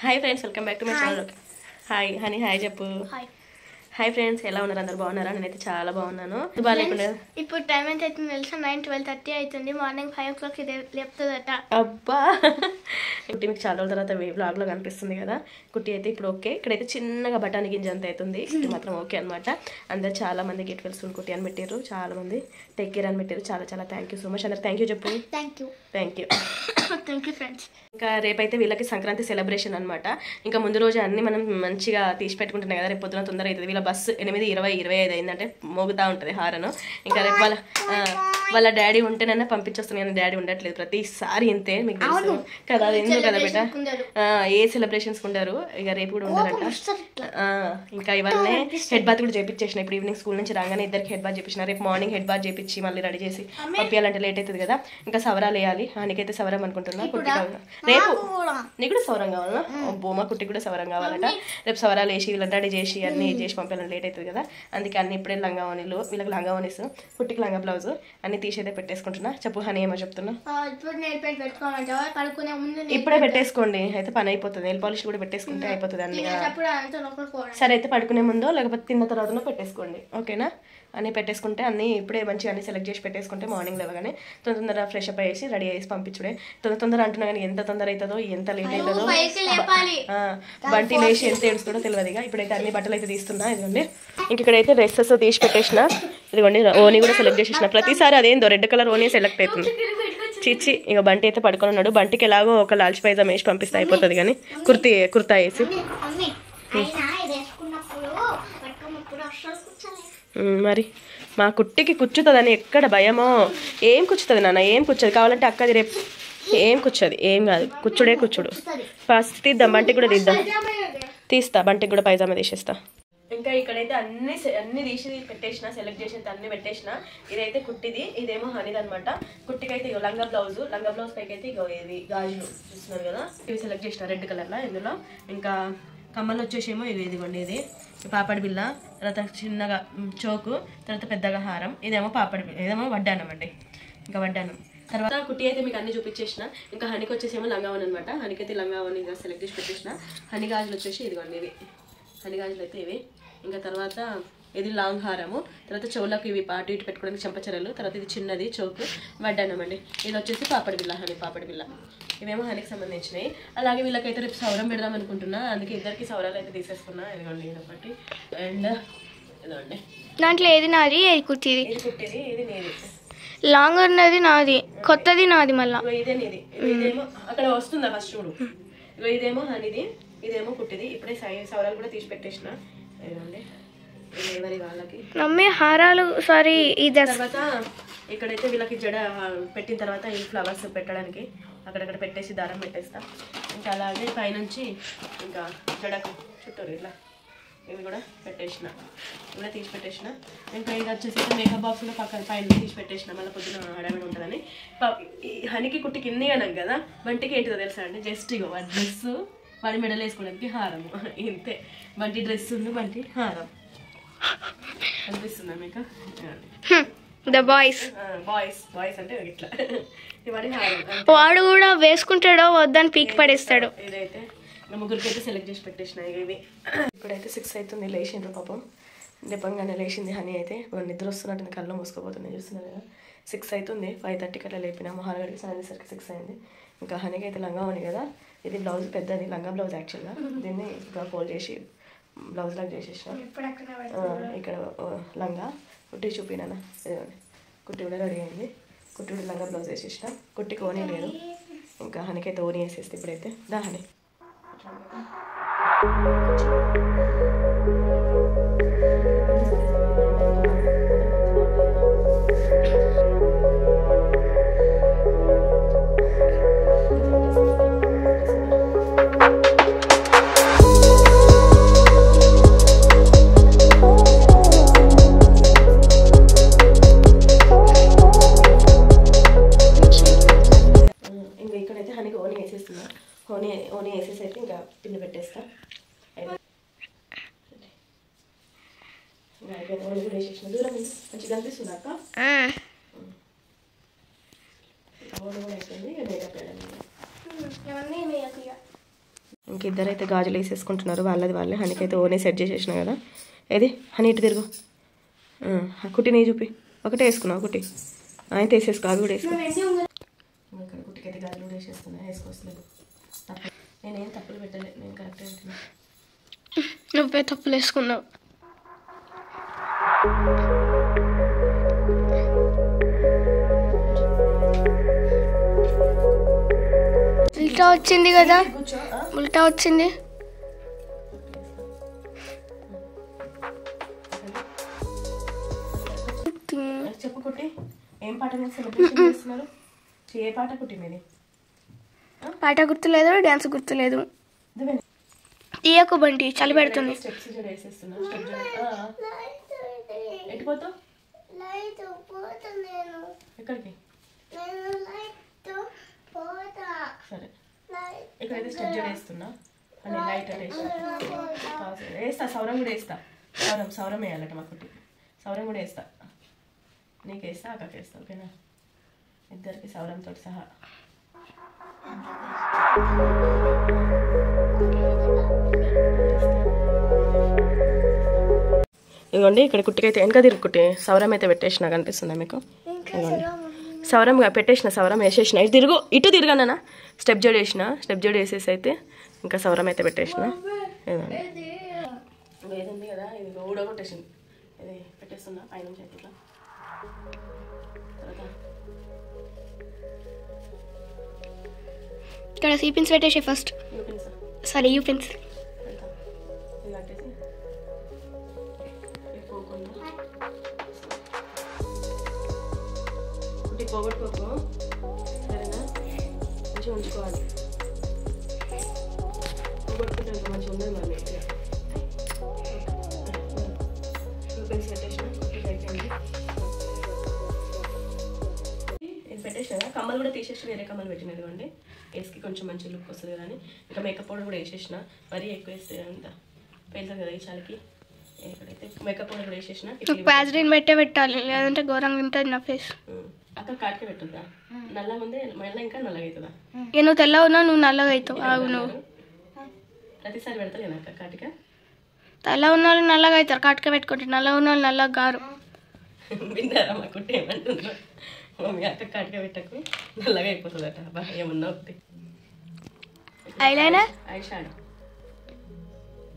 Hi friends, welcome back to my channel. Hi honey, hi చెప్పు. Hi friends, ఎలా ఉన్నారు? అందరు బాగున్నారా? నేనైతే చాలా బాగున్నాను. ఇప్పుడు టైం ఎంత అవుతుంది తెలుసా? 9:12:30 అవుతుంది. Morning 5 o'clock లేపుతుందట. అబ్బా, కుట్టి మీకు చాలా రోజుల తర్వాత వ్లాగ్ లో కనిపిస్తుంది కదా. కుట్టి అయితే ఇప్పుడు ఓకే. ఇక్కడైతే చిన్నగా బఠానీ గింజ అంత అవుతుంది. కుట్టి మాత్రం ఓకే అనమాట. అందరు చాలా మంది గెట్ వెళ్తుంది కుట్టి అని పెట్టారు, చాలా మంది టేక్ కేర్ అని పెట్టారు. చాలా చాలా థ్యాంక్ యూ సో మచ్. అందరు థ్యాంక్ యూ చెప్పు. Thank you friends. ఇంకా రేపైతే వీళ్ళకి సంక్రాంతి సెలబ్రేషన్ అనమాట. ఇంకా ముందు రోజు అన్ని మనం మంచిగా తీసి పెట్టుకుంటున్నాయి కదా. రేపు పొద్దున తొందర అవుతుంది. వీళ్ళ బస్సు 8:20-25 అయిందంటే మోగుతా ఉంటుంది హారను. ఇంకా రేపు వాళ్ళ డాడీ ఉంటేనన్నా పంపించొస్తున్నాయి కానీ డాడీ ఉండట్లేదు. ప్రతిసారి ఇంతే, మీకు తెలుసు కదా. అది ఎందుకు కదా బేట, ఏ సెలబ్రేషన్స్ ఉండరు. ఇక రేపు కూడా ఉండరట. ఇంకా ఇవన్నీ హెడ్ బాత్ కూడా చేయించేసిన. ఇప్పుడు ఈవినింగ్ స్కూల్ నుంచి రాగానే ఇద్దరికి హెడ్ బాత్ చేయించిన. రేపు మార్నింగ్ హెడ్ బాత్ చేయించి మళ్ళీ రెడీ చేసి పంపించాలంటే లేట్ అవుతుంది కదా. ఇంకా సవరాలు వేయాలి. నీకైతే సవరం అనుకుంటున్నా. కుట్టి రేపు నీకు కూడా సవరం కావాలన్నా? బొమ్మ కుట్టి కూడా సవరం కావాలట. రేపు సవరాలు వేసి వీళ్ళని రెడీ చేసి అన్ని చేసి పంపించాలని లేట్ అవుతుంది కదా. అందుకే అన్ని ఇప్పుడే లంగావోనీలు, వీళ్ళకి లంగావోనీస్, కుట్టికి లంగా బ్లౌజ్ అన్ని తీసేదే పెట్టేసుకుంటున్నా. చెప్పు హనీ, ఏమో చెప్తున్నా? ఇప్పుడే పెట్టేసుకోండి, అయితే పని అయిపోతుంది. నెయిల్ పాలిష్ కూడా పెట్టేసుకుంటే అయిపోతుంది అన్ని. సరే, అయితే పడుకునే ముందో లేకపోతే తిన్న తర్వాత పెట్టేసుకోండి, ఓకేనా? అన్నీ పెట్టేసుకుంటే అన్నీ ఇప్పుడే మంచిగా అన్ని సెలెక్ట్ చేసి పెట్టేసుకుంటే మార్నింగ్ లేవగానే తొందర ఫ్రెష్ అప్ అయ్యేసి రెడీ చేసి పంపించుడే. తొందర అంటున్నా కానీ ఎంత తొందర అవుతుందో ఎంత లేట్ అవుతుందో. బంటి లేచి ఎంత ఏడుస్తుందో తెలియదు. ఇక ఇప్పుడైతే అన్ని బట్టలు అయితే తీస్తున్నా. ఇదిగోండి, ఇంక ఇక్కడైతే డ్రెస్సెస్ తీసి పెట్టేసిన. ఇదిగోండి, ఓనీ కూడా సెలెక్ట్ చేసేసిన. ప్రతిసారి అదేందో రెడ్ కలర్ ఓనీ సెలెక్ట్ అవుతుంది. చిచ్చి, ఇక బంటి అయితే పడుకొని ఉన్నాడు. బంటికి ఎలాగో ఒక లాల్చి పైజామా వేసి పంపిస్తే అయిపోతుంది కానీ కుర్తా వేసి. మరి మా కుట్టికి కూర్చుతుందని ఎక్కడ భయమో. ఏం కూర్చుతుంది నాన్న, ఏం కూర్చోదు. కావాలంటే అక్కది రేపు ఏం కూర్చోదు, ఏం కాదు. కూర్చుడు. ఫస్ట్ తీద్దాం, బంటికి కూడా తీస్తా. బంటికి కూడా పైజామా తీసేస్తా. ఇంకా ఇక్కడైతే అన్ని తీసి పెట్టేసిన, సెలెక్ట్ చేసి అన్ని పెట్టేసిన. ఇదైతే కుట్టిది, ఇదేమో హనీది అనమాట. కుట్టికైతే ఇగో లంగా బ్లౌజ్ పైకి అయితే ఇగో ఇది గాజులు చూస్తున్నారు కదా. ఇవి సెలెక్ట్ చేసిన రెడ్ కలర్లో. ఇందులో ఇంకా కమ్మలు వచ్చేసేమో ఇదిగోండి, ఇది పాపడి బిల్ల, తర్వాత చిన్నగా చోకు, తర్వాత పెద్దగా హారం. ఇదేమో పాపడి బిల్ల, ఇదేమో వడ్డానం అండి. ఇంకా వడ్డానం తర్వాత కుట్టి అయితే మీకు అన్ని చూపించేసిన. ఇంకా హనీకి వచ్చేసేమో లంగావని అనమాట. హనీకి అయితే లంగావని సెలెక్ట్ చేసి పెట్టేసిన. హనీ గాజులు వచ్చేసి ఇదిగోండి ఇవి, హనీ గాజులు అయితే ఇవి. ఇంకా తర్వాత ఇది లాంగ్ హారము, తర్వాత చెవులకు ఇవి అటు ఇటు పెట్టుకోవడానికి చెంపచెరలు, తర్వాత ఇది చిన్నది చోకు, వడ్డానం అండి. ఇది వచ్చేసి పాపడి బిల్ల, హనీ పాపడి బిల్ల. ఇవేమో హనీకి సంబంధించినవి. అలాగే వీళ్ళకైతే రేపు సౌరం పెడదాం అనుకుంటున్నా. అందుకే ఇద్దరికి సౌరాలు అయితే తీసేసుకున్నా. ఇదిగోండి ఇదొకటి అండ్ ఇదండి. దాంట్లో ఏది నాది, ఏది కుట్టిది? ఇది కుట్టిది, ఇది నీది. లాంగ్ ఉన్నది నాది, కొత్తది నాది. మళ్ళీ ఇదే నీది. ఇదేమో అక్కడ వస్తుందా ఫస్ట్ చూడు. ఇదేమో హనీది, ఇదేమో కుట్టిది. ఇప్పుడే సౌరాలు కూడా తీసి పెట్టేసిన. ఇదండి ఎవరి వాళ్ళకి మమ్మీ హారాలు. సారీ, ఈ తర్వాత ఇక్కడైతే వీళ్ళకి జడ పెట్టిన తర్వాత ఈ ఫ్లవర్స్ పెట్టడానికి అక్కడక్కడ పెట్టేసి దారం పెట్టేస్తా. ఇంకా అలాగే పైనుంచి ఇంకా జడకు చుట్టూరు ఇట్లా ఇవి కూడా పెట్టేసిన, కూడా తీసి పెట్టేసిన. ఇంకా ఇది వచ్చేసి మేకప్ బాక్స్ కూడా పక్కన పైన తీసి పెట్టేసిన. మళ్ళీ పొద్దున హడావిడి ఉంటుందని. హనీకి కుట్టి కిందిగానం కదా. బంటికి ఏంటిదో తెలుసా అండి, జస్ట్ ఇగో వాడి డ్రెస్సు, వాడి మెడలు వేసుకోవడానికి హారము, ఇంతే. బంటి డ్రెస్ ఉండు, బంటి హారం అనిపిస్తుందా మీకు? బాయ్స్ అంటే ఇట్లా వాడు కూడా వేసుకుంటాడో వద్దని పీక్ పడేస్తాడు. ఇదైతే ముగ్గురికి అయితే సెలెక్ట్ చేసి పెట్టేసిన ఇవి. ఇప్పుడైతే 6 అవుతుంది, లేచిండ్రు పాపం. లేపంగానే లేచింది హనీ అయితే. నిద్ర వస్తున్నట్టు కళ్ళు మూసుకోపోతుంది, చూస్తున్నారు కదా. 6 అవుతుంది. 5:30కి అట్లా లేపిన. మొహాలగడికి సాయంత్రం 6 అయింది. ఇంకా హనీకి అయితే లంగా ఉంది కదా. ఇది బ్లౌజ్ పెద్దది, లంగా బ్లౌజ్ యాక్చువల్గా. దీన్ని ఇంకా ఫోల్డ్ చేసి బ్లౌజ్ లాగా చేసేసిన. ఇక్కడ లంగా కుట్టి చూపినా. ఇదిగోండి, కుట్టి కూడా రెడీ అయింది. కుట్టి కూడా లంగా బ్లౌజ్ వేసేసిన. కుట్టికి ఓనీ లేదు. ఇంకా హనీకైతే ఓనీ వేసేస్తే ఇప్పుడైతే దా హనీ. ఇక్కడైతే హనీకి ఓనీ వేసేస్తున్నా. ఓనీ వేసేసి అయితే ఇంకా పిన్ని పెట్టేస్తా. అయిపోయింది. ఓనీ కూడా వేసేసిన. దూరం మంచిగా కనిపిస్తుంది అక్క. ఓనీ కూడా అయిపోయింది. ఇక మేకప్ వేయడం. ఇంక ఇద్దరైతే గాజులు వేసేసుకుంటున్నారు, వాళ్ళది వాళ్ళే. హనీకైతే ఓనే సెట్ చేసేసిన కదా. ఏది హనీ ఇటు తిరుగు, కుట్టి నీ చూపి. ఒకటే వేసుకున్నావు కుట్టి, అయితే వేసేసుకో, అవి కూడా వేసుకో. ఇక్కడ కుట్టికి అయితే గాజులు కూడా వేసేస్తున్నా, వేసుకోవట్లేదు. నేనేం తప్పులు పెట్టలే, నేను కరెక్ట్ అంటున్నా. నువ్వే తప్పులు వేసుకున్నావు. ఉల్టా వచ్చింది కదా, ఉల్టా వచ్చింది. చెప్పు కుట్టి, ఏం పాట సెలబ్రేషన్ చేస్తున్నారు? ఏ పాట కుట్టి మీది? పాట గుర్తులేదు, డ్యాన్స్ గుర్తులేదు. తీయకు బంటి, చలి పెడుతుంది. స్టెప్స్ వేసేస్తున్నా. ఎట్టిపోతావు? ఎక్కడికి? సరే, ఇక్కడైతే స్టెప్ వేస్తున్నా. అని లైట్ వేస్తా, సౌరం కూడా వేస్తా. సౌరం వేయాలట మా కుట్టి, సౌరం కూడా వేస్తా. నీకు వేస్తా, అక్కడికి వేస్తా, ఓకేనా? ఇద్దరికి సౌరంతో సహా. ఇదిగోండి, ఇక్కడ కుట్టికైతే వెనక తిరిగి కుట్టి సౌరం అయితే పెట్టేసిన, కనిపిస్తుందా మీకు? ఇదిగోండి సౌరం పెట్టేసిన, సౌరం వేసేసిన. ఇటు తిరుగు, ఇటు తిరగానా? స్టెప్ జోడి వేసిన, స్టెప్ జోడి వేసేసి అయితే ఇంకా సౌరం అయితే పెట్టేసిన. ఇదిగోండి ఇది ఉంది కదా, ఇది ఊడగొట్టేసింది. ఇది పెట్టేస్తున్నా పైన చేతిలో. ఇక్కడ సీపిన్స్ పెట్టేసి ఫస్ట్. సరే యూపిన్స్ పోగొట్టుకోకు, సరేనా? మంచిగా ఉంచుకోవాలి. పోగొట్టుకుంటే ఇంకా మంచిగా ఉండదు మరి. యూపిన్స్ పెట్టేసిన, ఇది పెట్టేసిన. కమ్మలు కూడా తీసేసి వేరే కమ్మలు పెట్టినది అండి, వేసుకి కొంచెం మంచి లుక్ వస్తుంది కదా అని. ఇంకా మేకప్ పౌడర్ కూడా వేసేసిన, మరీ ఎక్కువ వేస్తే అంత పెళ్తుంది కదా ఈ చాలకి. ఇక్కడైతే మేకప్ పౌడర్ కూడా వేసేసిన. వ్యాజ్లిన్ పెట్టే పెట్టాలి, లేదంటే ఘోరంగా ఉంటుంది నా ఫేస్. అక్కడ కాటికే పెట్టుందా? నల్లగా ఉంది, మళ్ళీ ఇంకా నల్లగా అవుతుందా? నువ్వు తెల్లగా ఉన్నావు, నువ్వు నల్లగా అవుతావు. నువ్వు ప్రతిసారి పెడతలేనా అక్క కాటిక? తెల్ల ఉన్న వాళ్ళు నల్లగా అవుతారు కాటిక పెట్టుకుంటే, నల్లగా ఉన్న వాళ్ళు నల్లగా గారు. విన్నారా మా కుట్టి ఏమంటుందో? మమ్మీ అక్క కాటిక పెట్టకు, నల్లగా అయిపోతుందట. బా ఏమన్నా ఒకటి. ఐలైనర్, ఐ షాడో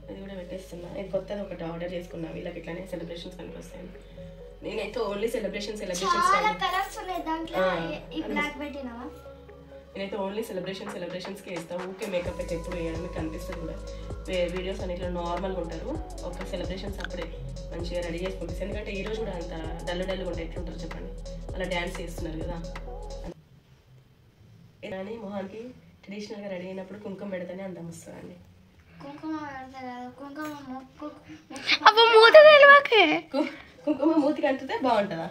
ఇది కూడా పెట్టేస్తున్నా. ఇది కొత్తది ఒకటి ఆర్డర్ చేసుకున్నా, వీళ్ళకి ఇట్లానే సెలబ్రేషన్స్ పనికి వస్తాయి. నేనైతే ఓన్లీ సెలబ్రేషన్స్ నేనైతే ఓన్లీ సెలబ్రేషన్స్కి వేస్తాను. ఊకే మేకప్ అయితే ఎప్పుడు వేయడం మీకు కనిపిస్తుంది కూడా. వీడియోస్ అన్నిట్లో నార్మల్గా ఉంటారు, ఒక సెలబ్రేషన్స్ అప్పుడే మంచిగా రెడీ చేసి పంపిస్తాను. ఎందుకంటే ఈరోజు కూడా అంత డల్లుగా ఉంటాయి, ఎట్లుంటారు చెప్పండి? అలా డ్యాన్స్ చేస్తున్నారు కదా అని. మొహానికి ట్రెడిషనల్గా రెడీ అయినప్పుడు కుంకుమ పెడితేనే అందం వస్తుందండి. కుంకుమ మూతికి అంటుతే బాగుంటుందా?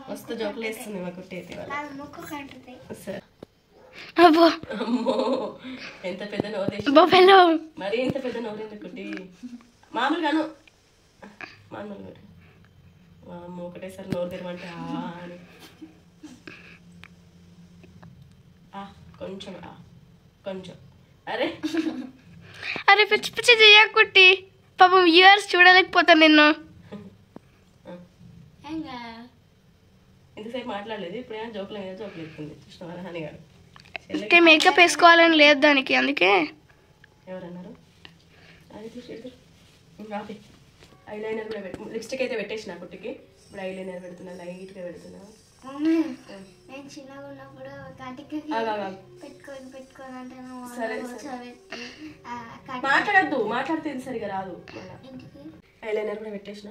మస్తు జోకులు వేస్తుంది మా కుట్టి అయితే. సరే, అమ్మో ఎంత పెద్ద నోరు, మరీ ఇంత పెద్ద నోరు ఎందుకు కుట్టి? మామూలుగాను మామూలుగా అమ్మ ఒకటేసారి నోరు తెరమంటే అని. కొంచెం కొంచెం. అరే అరే పిచ్చి పిచ్చి చెయ్యకుట్టి, పాపం వ్యూవర్స్ చూడలేకపోతాను నిన్ను. ఇంతసేపు మాట్లాడలేదు, ఇప్పుడు ఏమైనా జోకులు ఎత్తుంది చూసినవారా హనీ గారు? మేకప్ వేసుకోవాలని లేదు దానికి, అందుకే. ఎవరన్నారు? ఐలైనర్ కూడా పెట్టు, లిప్స్టిక్ అయితే పెట్టేసిన కుట్టికి. ఇప్పుడు ఐలైనర్ పెడుతున్నా, లైట్గా పెడుతున్నా. మాట్లాడద్దు, మాట్లాడితే ఇది సరిగా రాదు. ఐలైనర్ కూడా పెట్టేసిన.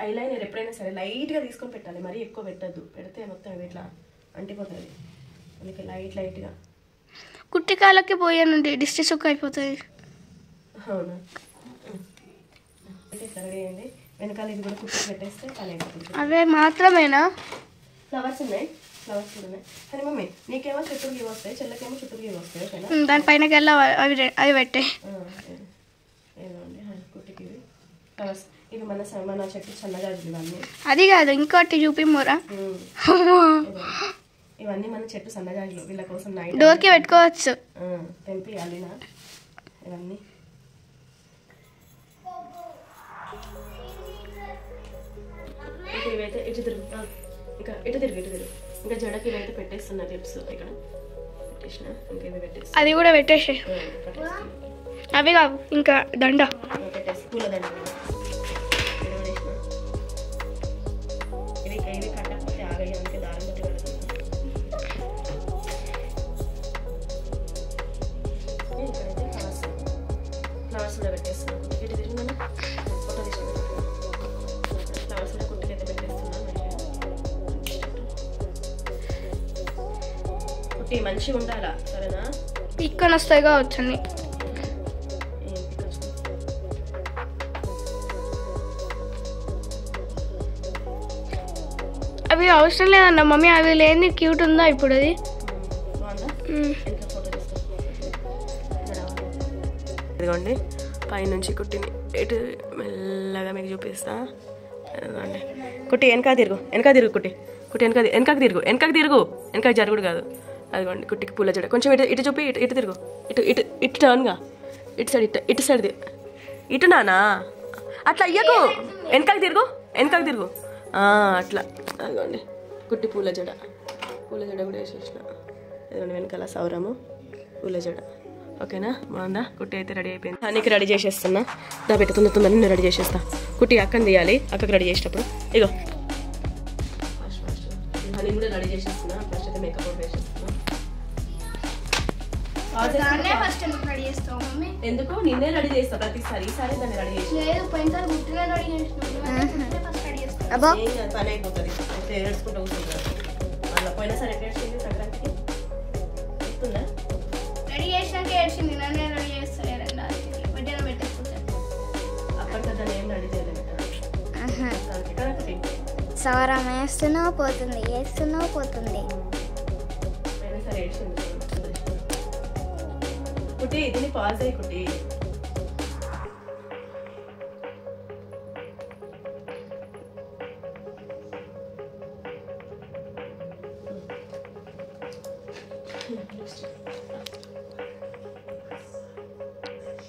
ఐలైనర్ ఎప్పుడైనా సరే లైట్గా తీసుకొని పెట్టాలి, మరీ ఎక్కువ పెట్టద్దు. పెడితే మొత్తం ఇట్లా అంటిపోతుంది, అందుకే లైట్గా. కుట్టికాలకి పోయానండి, డిస్ట్రెస్ ఒక్క అయిపోతుంది. అవునా? రెడీ అయ్యండి. వెనకాల ఇది కూడా కుట్టి పెట్టేస్తే చాలా అయిపోతుంది. అవే మాత్రమేనా? ఫ్లవర్స్ ఉన్నాయి, ఫ్లవర్స్ కూడా ఉన్నాయి. కానీ మమ్మీ నీకేమో చుట్టూరు గీవి వస్తాయి, చెల్లకేమో చుట్టూరు గీవి వస్తాయి, ఓకేనా? దానిపైన అవి పెట్టాయి. ఏదండి కుట్టికి ఫ్లవర్స్ ఇవి మన చెట్టు చల్లగా ఇవన్నీ. అది కాదు, ఇంకోటి చూపి మోరా. ఇవన్నీ మన చెట్టు సన్నజాజులు, వీళ్ళ కోసం నైట్ డోర్కి పెట్టుకోవచ్చు. తెంపి అల్లిన ఇవన్నీ. ఇవైతే ఇటు తిరుగు, ఇంకా ఇటు తిరుగు, ఇంకా జడకి ఇవైతే పెట్టేస్తున్నా టిప్స్ ఇక్కడ పెట్టేసిన. ఇంకా ఇవి పెట్టేసి అది కూడా పెట్టేసి అవి కావు ఇంకా దండ పెట్టేసి పూల దండ ఇవి ఇవి కట్టకపోతే ఆగయ్య, అందుకే దారం బట్టి కడుతున్నాను. ఇక్కడైతే ఫ్లవర్స్ కూడా పెట్టేస్తున్నాను. ఇటు తిరిగి ఫోటో తీసుకుంటాను. ఫ్లవర్స్ కూడా కుట్టుకైతే పెట్టేస్తున్నాను. కుట్టి మంచిగా ఉండాలా, సరేనా? పిక్కని వస్తాయి కావచ్చు అన్ని. అవి అవసరం లేదన్న మమ్మీ, అవి లేని క్యూట్ ఉందా ఇప్పుడు? అది ఇదిగోండి పైనుంచి కుట్టిని ఎటు మెల్లగా మీకు చూపిస్తా. ఇదిగోండి కుట్టి వెనక తిరుగు, కుట్టి వెనకకి తిరుగు, వెనక జరుగుడు కాదు. అదిగోండి కుట్టికి పూల జడ కొంచెం ఇటు చూపి, ఇటు తిరుగు, ఇటు టర్న్గా, ఇటు సైడ్ ఇటు నానా, అట్లా అయ్యకు, వెనకకి తిరుగు అట్లా. అదిగోండి కుట్టి పూల జడ కూడా వేసేసిన. ఇదిగోండి వెనకాల సౌరము పూల జడ. ఓకేనా, బాగుందా? కుట్టి అయితే రెడీ అయిపోయింది. హనీకి రెడీ చేసేస్తున్నా. దా పెట్టి తొందరని నేను రెడీ చేసేస్తా. కుట్టి అక్కని తీయాలి, అక్కకి రెడీ చేసేటప్పుడు. ఇగో హనీ కూడా రెడీ చేసేస్తున్నా. ఫస్ట్ అయితే మేకప్ కూడా వేసేస్తున్నా. ఎందుకు నిన్నే రెడీ చేస్తా ప్రతిసారి, ఈసారి దాన్ని రెడీ చేసి పని అయిపోతుంది. అయితే ఏడ్చుకుంటూ కూర్చుంటారు. అలా పోయినసారి ఎట్లా ఏడ్చింది సంక్రాంతికి గుర్తుందా? రెడీ చేసినాక ఏడ్చింది, నన్నే రెడీ చేస్తలేరండి. అప్పటికి దాన్ని ఏం రెడీ చేయలేదు. సవరం వేస్తున్నావు పోతుంది, వేస్తున్నావు పోతుంది. పోయినసారి ఏడ్చింది. కుట్టి దీన్ని పాజ్ అయ్యి కుట్టి.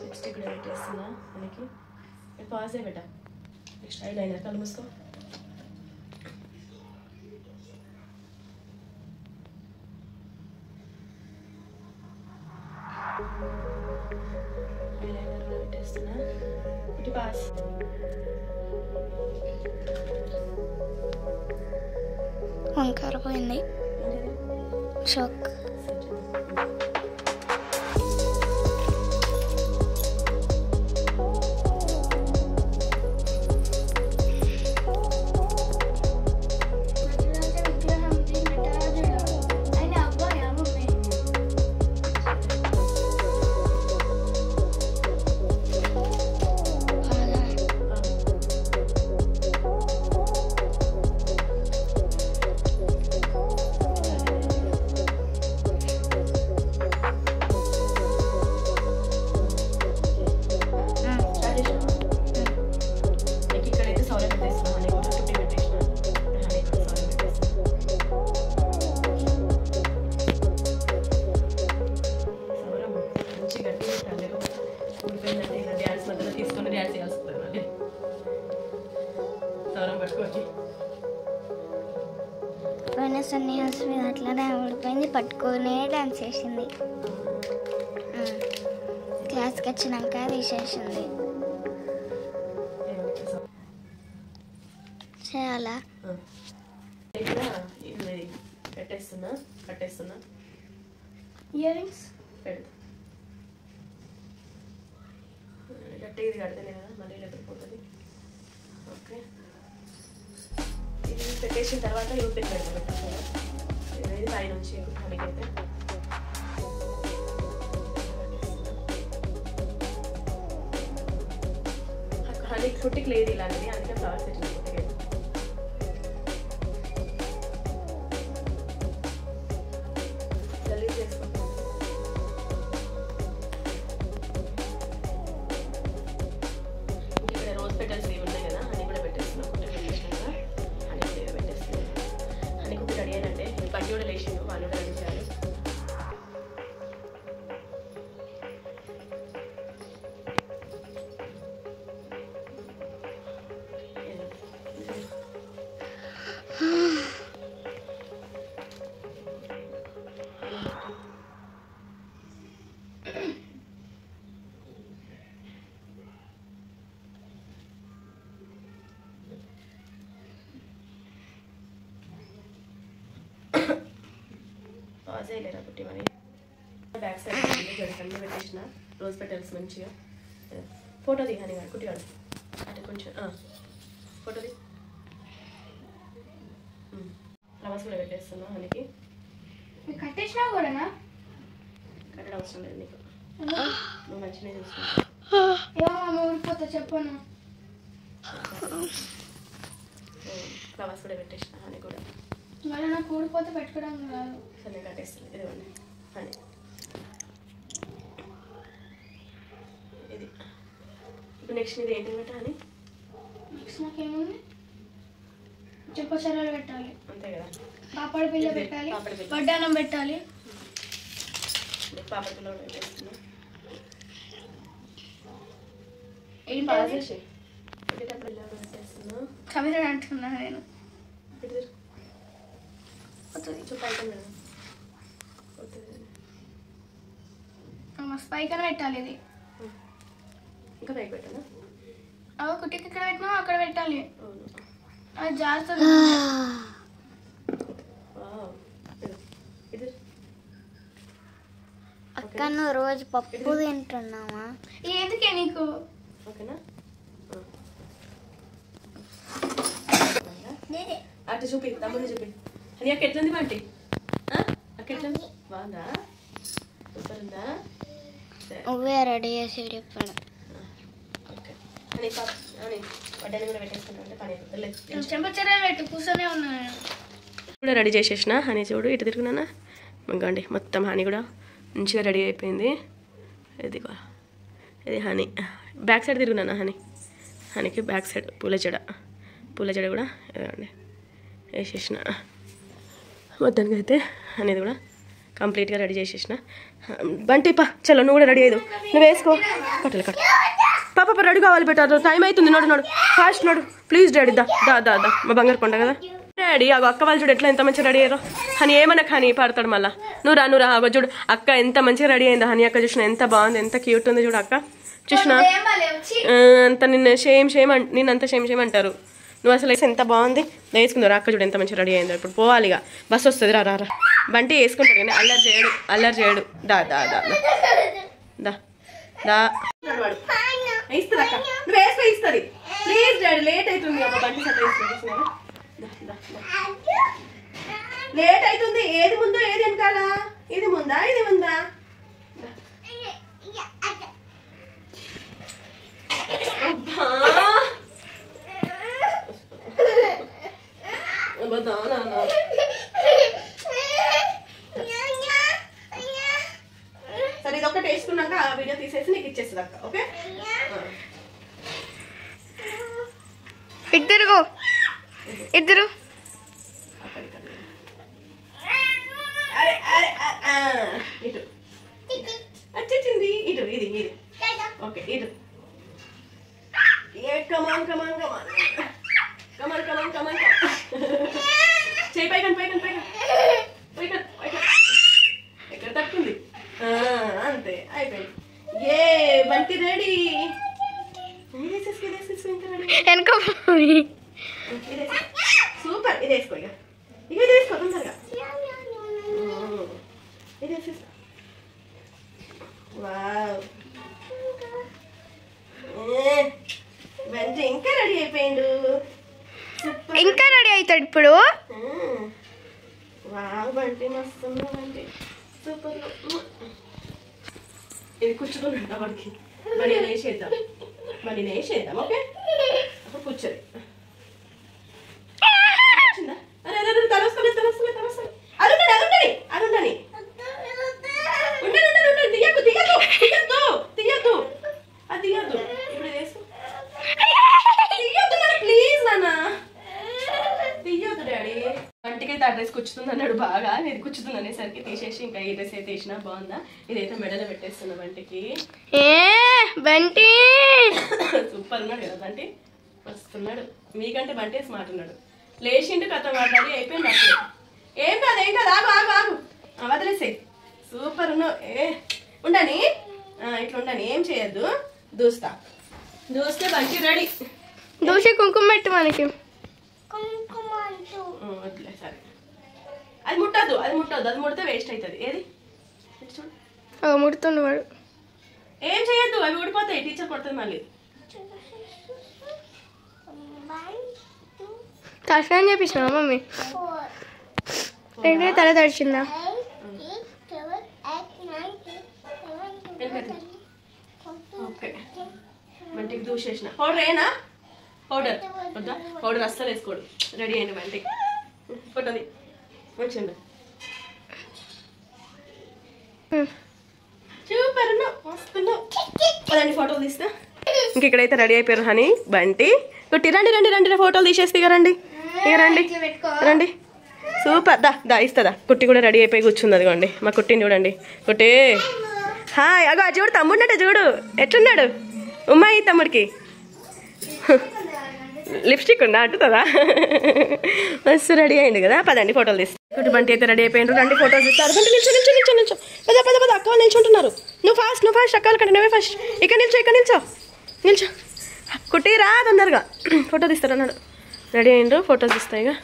లిప్స్టిక్ కూడా పెట్టేస్తున్నా మనకి. పాజ్ అయ్యి బెటా. నెక్స్ట్ ఐ లైనర్ కళ్ళు మూసుకో. వంకార పోయింది, షాక్. పోయిన సన్నిహాస్ మీద అట్లానే ఊడిపోయింది, పట్టుకునే డాన్స్ చేసింది. క్లాస్కి వచ్చినాక తీసేసింది. చేయాలా? కట్టేస్తున్నా ఇయర్ రింగ్స్ పెడతా. గట్టిగా ఇది కడితేనే కదా మళ్ళీ లేకపోతుంది. ఓకే, ఇది పెట్టేసిన తర్వాత యూపిన్ పెడతా. ఇది పై నుంచి హనీకైతే హనీ కుట్టికి లేదు ఇలాంటిది, అందుకే ఫ్లవర్స్ తెచ్చింది కుట్టికి. జల్దీ చేసుకుంటాం. ఇక్కడ రోజ్ పెటల్స్ ఇవి ఉన్నాయి కదా, హనీ కూడా పెట్టేస్తున్నాం. కుట్టి పెట్టేసినాక హనీ కూడా పెట్టేస్తున్నాం. హనీ కుట్టి రెడీ అయినంటే పట్టి కూడా లేచిండు. పాజ్ అయ్యలేరా పుట్టి మరి బ్యాక్ సైడ్ జడకన్నీ పెట్టేసిన రోజ్ పెటల్స్ మంచిగా ఫోటో దిగాని కాదు కుట్టి కాదు అంటే కొంచెం ఫోటోది ఫ్లవర్స్ కూడా పెట్టేస్తున్నా హనీకి కట్టేసినా కూడానా కట్టడం అవసరం లేదు నీకు నువ్వు మంచిగా చూసుకుంటా ఊరిపోతా చెప్పను ఫ్లవర్స్ కూడా పెట్టేసిన హనీ కూడా మళ్ళీ నాకు ఊడిపోతే పెట్టుకోవడం కాదు సరే నేను కట్టేస్తాను ఇదిగోండి హనీ ఇది ఇప్పుడు నెక్స్ట్ ఇది ఏంటి పెట్టా హనీ నెక్స్ట్ నాకేముంది చెప్పసరాలు పెట్టాలి అంతే కదా పాపడి పిల్ల పెట్టాలి వడ్డానం పెట్టాలి పాపడి పిల్ల కూడా పెట్టేస్తున్నా ఏంటి పెట్టేటప్పుడు ఇలా పెట్టేస్తున్నా కవిత అంటున్నా నేను పైకన పెట్టాలి ఇది ఇంకా పైకి పెట్టానా కుట్టికి ఇక్కడ పెట్టినా అక్కడ పెట్టాలి అవును అది జాగ్రత్త అక్క నువ్వు రోజు పప్పు తింటున్నావా? ఎందుకే నీకు? ఓకేనా అటు చూపి తమ్ముడిని చూపి అది అక్క ఎట్లుంది బంటి అక్క ఎట్లుంది బాగుందా సూపర్ ఉందా నువ్వే రెడీ చేసి చెప్పాను ఓకే అని అని వడ్డాన్ని కూడా పెట్టేసుకున్నా పని చెంపచెరాలు పెట్టు కూర్చొనే ఉన్నాను కూడా రెడీ చేసేసిన హనీ చూడు ఇటు తిరుగునా ఇంకోండి మొత్తం హనీ కూడా మంచిగా రెడీ అయిపోయింది ఇదిగో ఇది హనీ బ్యాక్ సైడ్ తిరుగునా హనీకి బ్యాక్ సైడ్ పూల జడ కూడా ఇదిగోండి వేసేసిన మొత్తానికి అయితే అనేది కూడా కంప్లీట్గా రెడీ చేసేసిన బంటి పా చలో నువ్వు కూడా రెడీ అయ్యేదు నువ్వు వేసుకో కట్టలు కట్ట పాప రెడీ కావాలి పెట్టారు టైం అవుతుంది నోడు ఫాస్ట్ నోడు ప్లీజ్ డాడీ దా మా బంగారు కొండ కదా డాడీ అగో అక్క వాళ్ళు చూడు ఎట్లా ఎంత మంచిగా రెడీ అయ్యారో హనీ ఏమన్నా హనీ పడతాడు మళ్ళీ నువ్వు రా అగో చూడు అక్క ఎంత మంచిగా రెడీ అయిందో హనీ అక్క చూసిన ఎంత బాగుంది ఎంత క్యూట్ ఉంది చూడు అక్క చూసినా అంత నిన్నంత షేమ్ అంటారు నువ్వు అసలు ఎంత బాగుంది వేసుకుందారు అక్క చూడు ఎంత మంచిగా రెడీ అయిందో ఇప్పుడు పోవాలి ఇక బస్సు వస్తుంది రా బంటి వేసుకుంటాడు కానీ అల్లరి చేయడు దా ఇస్తుంది అక్క నువ్వు వేసుకో ఇస్తుంది ప్లీజ్ డాడీ లేట్ అవుతుంది అబ్బా బంటి లేట్ అవుతుంది ఏది ముందో ఏది వెనకాల ఇది ముందా సరే ఇది ఒకటి వేసుకున్నాక ఆ వీడియో తీసేసి నీకు ఇచ్చేస్తుంది అక్క ఓకే ఇద్దరు ఇటు వచ్చేసింది ఇటు ఇది ఓకే ఇటు కమాన్ చేయి పైకన్ ఎక్కడ తప్పుంది అంతే అయిపోయింది ఏ బంతి రెడీ సూపర్ ఇది వేసుకో ఇక ఇది వేసుకో తొందరగా ఇది వేసేసుకో వావ్ బంతి ఇంకా రెడీ అయిపోయిండు ఇంకా రెడీ అవుతాడు ఇప్పుడు వావ్ బంటి మస్తు బంటి సూపర్ ఇది కూర్చుకుంటా వాడికి మళ్ళీ వేసేద్దాం ఓకే అప్పుడు కూర్చోరు అరే తల వస్తుంది అరుండని తీయద్దు అది తీయద్దు ఇప్పుడు వేసుకో ప్లీజ్ నాన్న తీయద్దు డాడీ వంటికైతే ఆ డ్రెస్ కూర్చుతుంది అన్నాడు బాగా ఇది కూర్చుతుంది అనేసరికి తీసేసి ఇంకా ఈ డ్రెస్ అయితే వేసినా బాగుందా ఇదైతే మెడలో పెట్టేస్తున్నా బంటికి బంటి సూపర్ ఉన్నాడు కదా బంటి వస్తున్నాడు మీకంటే బంటి స్మార్ట్ ఉన్నాడు లేచిండు కథ మాట్లాడి అయిపోయింది అప్పుడు ఏం కాదు ఆగు వదిలేసేయి సూపర్ ఉన్నావు ఉండని ఇట్లా ఉండని ఏం చేయొద్దు దూస్తే బంటి రెడీ దోశ కుంకుమ పెట్టు మనకి వదిలే సరే అది ముట్టద్దు, అది ముట్టద్దు, అది ముడితే వేస్ట్ అవుతుంది. ఏది చూడు, ముడుతుండు వాడు. ఏం చేయొద్దు, అవి ఊడిపోతాయి, టీచర్ కొడుతుంది మళ్ళీ. తలస్నానం చేపించినావా మమ్మీ? ఏంటంటే తల తడిచిందా? ఓకే, బంటికి దూసేసిన. పౌడర్ ఏనా? పౌడర్ వద్దా? పౌడర్ అస్సలు వేసుకోడు. రెడీ అయింది బంటికి. ఫోటోది వచ్చిండు. సూపర్ వస్తున్నావు. అదండి ఫోటోలు తీస్తా. ఇంక ఇక్కడైతే రెడీ అయిపోయారు హనీ, బంటి, కుట్టి. రండి రండి రండి, ఫోటోలు తీసేస్తే ఇక రండి, ఇక రండి రండి. సూపర్, దా ఇస్తుందా. కుట్టి కూడా రెడీ అయిపోయి కూర్చుంది. అదిగోండి మా కుట్టిని చూడండి. కుట్టి హాయ్. అగో అది చూడు, తమ్ముడినట్టే చూడు ఎట్లున్నాడు. ఉమ్మాయి తమ్ముడికి లిప్స్టిక్ ఉందా, అంటుందా? మస్తు రెడీ అయింది కదా. పదండి ఫోటోలు తీస్తాను. కుట్టి బంటి అయితే రెడీ అయిపోయినారు. రండి ఫోటోలు తీస్తారు. బంటి నిల్చో నిల్చో నిల్చో నిల్చో. పద పద పద, అక్క నిల్చుంటున్నారు. నువ్వు ఫాస్ట్ అక్కలు కంటే నువ్వే ఫస్ట్. ఇక్కడ నిల్చో నిల్చో. కుట్టి రా తొందరగా, ఫోటో తీస్తారు అన్నాడు. రెడీ అయ్యిండ్రు, ఫోటోలు తీస్తాయి ఇక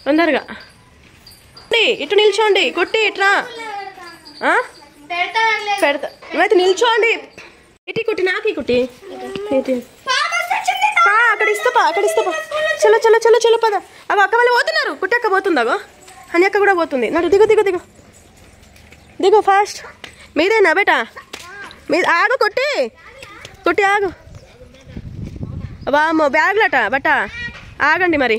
తొందరగా. ఇటు నిల్చోండి. కుట్టి ఇట్రా పెడతా. నువ్వైతే నిల్చోండి. ఇటు కుట్టి, నాకు కుట్టి అక్కడ ఇస్తా, చలో చలో చలో చలో పద. అవి అక్క వాళ్ళు పోతున్నారు. కుట్టి అక్క పోతుందాగో, అని అక్క కూడా పోతుంది. నడు, దిగు ఫాస్ట్. మీదేనా బేటా? మీద ఆగు కుట్టి ఆగు. వామ్మో బ్యాగ్లట బట్ట. ఆగండి మరి.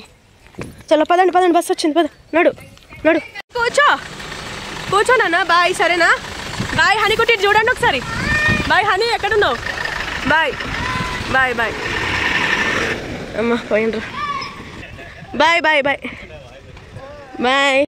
చలో పదండి, బస్సు వచ్చింది, పద. నడు కూర్చో నాన్న. బాయ్, సరేనా? Bye honey. కుట్టి చూడండి ఒకసారి. బాయ్ హనీ, ఎక్కడున్నావు? బాయ్ అమ్మ పోయిండ్రు. బాయ్.